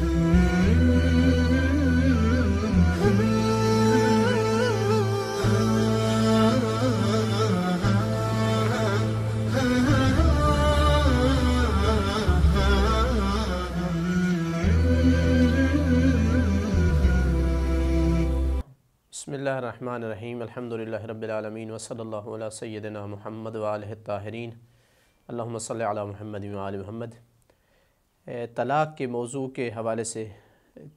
بسم اللہ الرحمن الرحیم الحمدللہ رب العالمین وصلی اللہ علی سیدنا محمد وآلہ الطاہرین اللہم صلی علی محمد وآل محمد۔ طلاق کے موضوع کے حوالے سے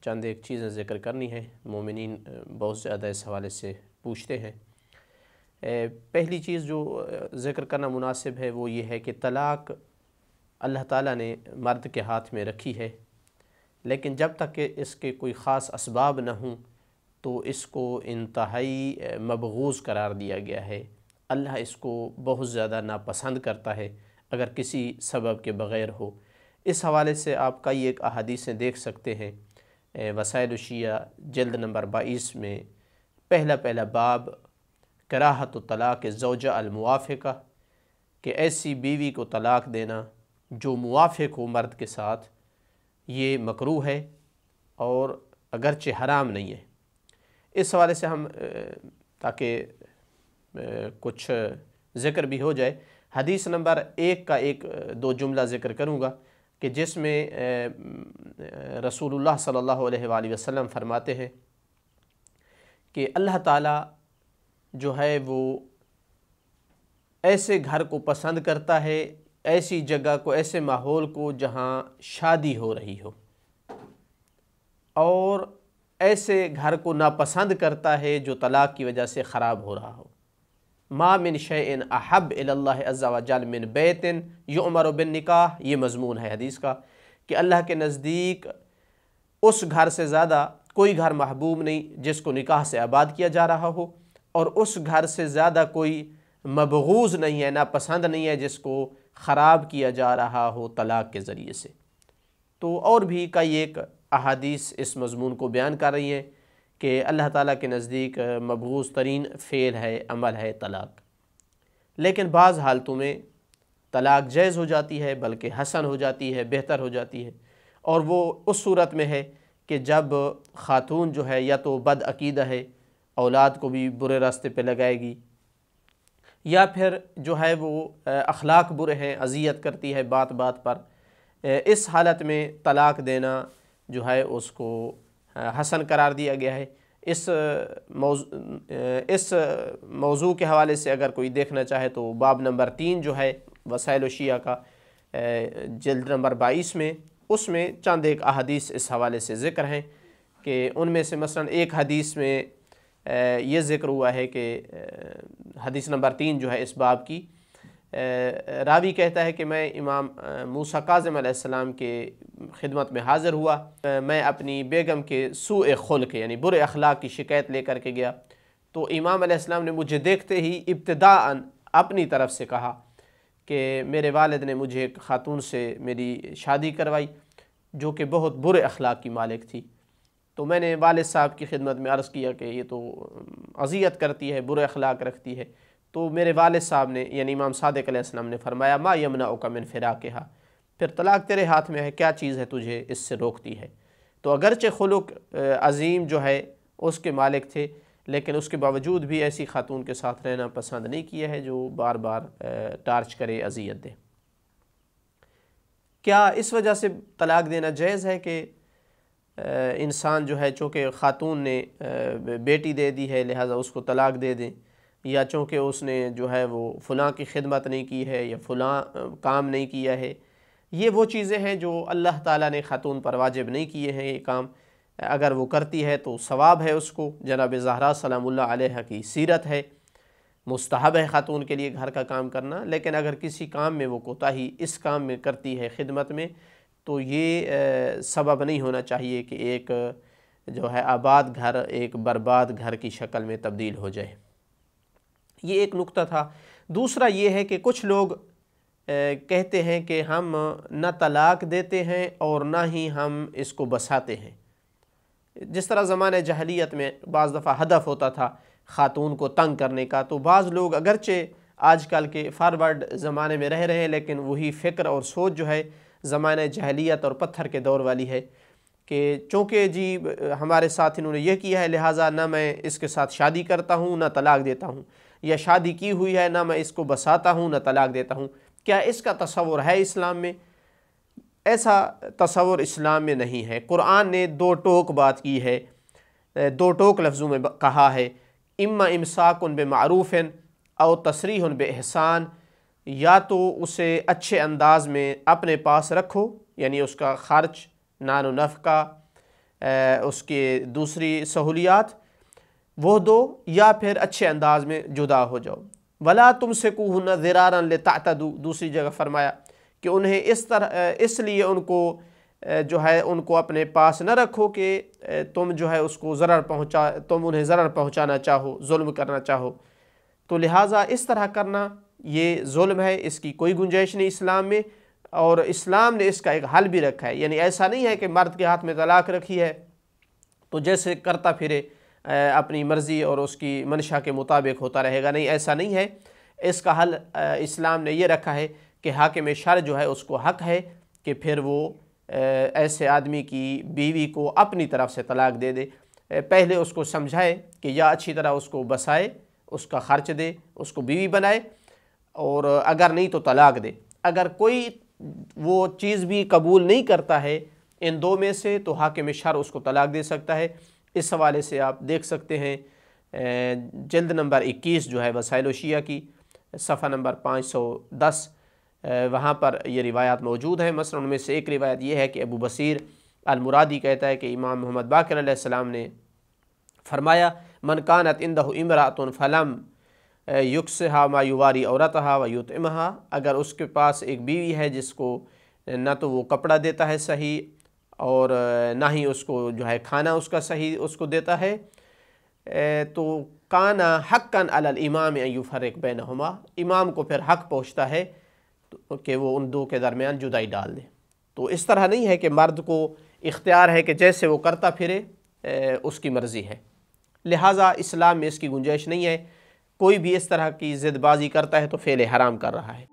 چند ایک چیزیں ذکر کرنی ہیں، مومنین بہت زیادہ اس حوالے سے پوچھتے ہیں۔ پہلی چیز جو ذکر کرنا مناسب ہے وہ یہ ہے کہ طلاق اللہ تعالیٰ نے مرد کے ہاتھ میں رکھی ہے، لیکن جب تک کہ اس کے کوئی خاص اسباب نہ ہوں تو اس کو انتہائی مبغوض قرار دیا گیا ہے۔ اللہ اس کو بہت زیادہ ناپسند کرتا ہے اگر کسی سبب کے بغیر ہو۔ اس حوالے سے آپ کئی ایک احادیثیں دیکھ سکتے ہیں۔ وسائل الشیعہ جلد نمبر 22 میں پہلا باب کراہت طلاق الزوجہ الموافقہ، کہ ایسی بیوی کو طلاق دینا جو موافق ہو مرد کے ساتھ، یہ مکروہ ہے اور اگرچہ حرام نہیں ہے۔ اس حوالے سے ہم تاکہ کچھ ذکر بھی ہو جائے، حدیث نمبر 1 کا دو جملہ ذکر کروں گا کہ جس میں رسول اللہ صلی اللہ علیہ وآلہ وسلم فرماتے ہیں کہ اللہ تعالیٰ جو ہے وہ ایسے گھر کو پسند کرتا ہے، ایسی جگہ کو، ایسے ماحول کو جہاں شادی ہو رہی ہو، اور ایسے گھر کو ناپسند کرتا ہے جو طلاق کی وجہ سے خراب ہو رہا ہو۔ ما من شیء احب الی اللہ عز وجل من بیت یؤمر بالنکاح، یہ مضمون ہے حدیث کا کہ اللہ کے نزدیک اس گھر سے زیادہ کوئی گھر محبوب نہیں جس کو نکاح سے آباد کیا جا رہا ہو، اور اس گھر سے زیادہ کوئی مبغوض نہیں ہے، ناپسند نہیں ہے جس کو خراب کیا جا رہا ہو طلاق کے ذریعے سے۔ تو اور بھی کئی ایک احادیث اس مضمون کو بیان کر رہی ہیں کہ اللہ تعالیٰ کے نزدیک مبغوض ترین فعل ہے، عمل ہے طلاق۔ لیکن بعض حالتوں میں طلاق جائز ہو جاتی ہے، بلکہ حسن ہو جاتی ہے، بہتر ہو جاتی ہے، اور وہ اس صورت میں ہے کہ جب خاتون جو ہے یا تو بد عقیدہ ہے، اولاد کو بھی برے راستے پہ لگائے گی، یا پھر جو ہے وہ اخلاق برے ہیں، اذیت کرتی ہے بات بات پر، اس حالت میں طلاق دینا جو ہے اس کو حسن قرار دیا گیا ہے۔ اس موضوع کے حوالے سے اگر کوئی دیکھنا چاہے تو باب نمبر 3 جو ہے وسائل الشیعہ کا جلد نمبر 22 میں، اس میں چند ایک احادیث اس حوالے سے ذکر ہیں کہ ان میں سے مثلا ایک حدیث میں یہ ذکر ہوا ہے کہ حدیث نمبر 3 جو ہے اس باب کی، راوی کہتا ہے کہ میں امام موسیٰ کاظم علیہ السلام کے خدمت میں حاضر ہوا، میں اپنی بیگم کے سوء خلق یعنی برے اخلاق کی شکایت لے کر کے گیا، تو امام علیہ السلام نے مجھے دیکھتے ہی ابتداءً اپنی طرف سے کہا کہ میرے والد نے مجھے ایک خاتون سے میری شادی کروائی جو کہ بہت برے اخلاق کی مالک تھی۔ تو میں نے والد صاحب کی خدمت میں عرض کیا کہ یہ تو اذیت کرتی ہے، برے اخلاق رکھتی ہے۔ تو میرے والد صاحب نے یعنی امام صادق علیہ السلام نے فرمایا ما یمنعک من فراقہا، پھر طلاق تیرے ہاتھ میں ہے، کیا چیز ہے تجھے اس سے روکتی ہے۔ تو اگرچہ خلق عظیم جو ہے اس کے مالک تھے، لیکن اس کے باوجود بھی ایسی خاتون کے ساتھ رہنا پسند نہیں کیا ہے جو بار بار ٹارچ کرے، اذیت دے۔ کیا اس وجہ سے طلاق دینا جائز ہے کہ انسان جو ہے چونکہ خاتون نے بیٹی دے دی ہے لہٰذا اس کو طلاق دے دیں، یا چونکہ اس نے جو ہے وہ فلاں کی خدمت نہیں کی ہے یا فلاں کام نہیں کیا ہے؟ یہ وہ چیزیں ہیں جو اللہ تعالیٰ نے خاتون پر واجب نہیں کیے ہیں۔ یہ کام اگر وہ کرتی ہے تو ثواب ہے اس کو، جناب زہرا سلام اللہ علیہ کی سیرت ہے، مستحب ہے خاتون کے لیے گھر کا کام کرنا۔ لیکن اگر کسی کام میں وہ کوتاہی اس کام میں کرتی ہے خدمت میں، تو یہ سبب نہیں ہونا چاہیے کہ ایک جو ہے آباد گھر ایک برباد گھر کی شکل میں تبدیل ہو جائے۔ یہ ایک نقطہ تھا۔ دوسرا یہ ہے کہ کچھ لوگ کہتے ہیں کہ ہم نہ طلاق دیتے ہیں اور نہ ہی ہم اس کو بساتے ہیں۔ جس طرح زمانہ جاہلیت میں بعض دفعہ ہدف ہوتا تھا خاتون کو تنگ کرنے کا، تو بعض لوگ اگرچہ آج کل کے فارورڈ زمانے میں رہ رہے ہیں لیکن وہی فکر اور سوچ جو ہے زمانہ جاہلیت اور پتھر کے دور والی ہے کہ چونکہ جی ہمارے ساتھ انہوں نے یہ کیا ہے لہٰذا نہ میں اس کے ساتھ شادی کرتا ہوں نہ طلاق دیتا ہوں، یا شادی کی ہوئی ہے نہ میں اس کو بساتا ہوں نہ طلاق دیتا ہوں۔ کیا اس کا تصور ہے اسلام میں؟ ایسا تصور اسلام میں نہیں ہے۔ قرآن نے دو ٹوک بات کی ہے، دو ٹوک لفظوں میں کہا ہے، اما امساک بمعروف او تسریح باحسان، یا تو اسے اچھے انداز میں اپنے پاس رکھو، یعنی اس کا خرچ، نان و نفقہ، اس کے دوسری سہولیات وہ دو، یا پھر اچھے انداز میں جدا ہو جاؤ۔ ولا تمسکوہن ضرارا لتعتدوا، دوسری جگہ فرمایا کہ انہیں اس لیے ان کو جو ہے ان کو اپنے پاس نہ رکھو کہ تم جو ہے اس کو تم انہیں ضرر پہنچانا چاہو، ظلم کرنا چاہو۔ تو لہٰذا اس طرح کرنا یہ ظلم ہے، اس کی کوئی گنجائش نہیں اسلام میں، اور اسلام نے اس کا ایک حل بھی رکھا ہے۔ یعنی ایسا نہیں ہے کہ مرد کے ہاتھ میں طلاق رکھی ہے تو جیسے کرتا پھرے اپنی مرضی اور اس کی منشا کے مطابق ہوتا رہے گا، نہیں، ایسا نہیں ہے۔ اس کا حل اسلام نے یہ رکھا ہے کہ حاکم شرع جو ہے اس کو حق ہے کہ پھر وہ ایسے آدمی کی بیوی کو اپنی طرف سے طلاق دے دے، پہلے اس کو سمجھائے کہ یا اچھی طرح اس کو بسائے، اس کا خرچ دے، اس کو بیوی بنائے، اور اگر نہیں تو طلاق دے۔ اگر کوئی وہ چیز بھی قبول نہیں کرتا ہے ان دو میں سے تو حاکم شرع اس کو طلاق دے سکتا ہے۔ اس حوالے سے آپ دیکھ سکتے ہیں جلد نمبر 21 جو ہے وسائل الشیعہ کی، صفحہ نمبر 510، وہاں پر یہ روایات موجود ہیں۔ مثلا ان میں سے ایک روایت یہ ہے کہ ابو بصیر المرادی کہتا ہے کہ امام محمد باقر علیہ السلام نے فرمایا، من کانت عندہ امرأۃ فلم یکسھا ما یواری عورتہا ویطعمہا، اگر اس کے پاس ایک بیوی ہے جس کو نہ تو وہ کپڑا دیتا ہے صحیح اور نہ ہی اس کو جو ہے کھانا اس کا صحیح اس کو دیتا ہے، تو کان حقا علی الامام ان یفرق بینہما، امام کو پھر حق پہنچتا ہے کہ وہ ان دو کے درمیان جدائی ڈال دے۔ تو اس طرح نہیں ہے کہ مرد کو اختیار ہے کہ جیسے وہ کرتا پھرے اس کی مرضی ہے، لہٰذا اسلام میں اس کی گنجائش نہیں ہے۔ کوئی بھی اس طرح کی ضد بازی کرتا ہے تو فعل حرام کر رہا ہے۔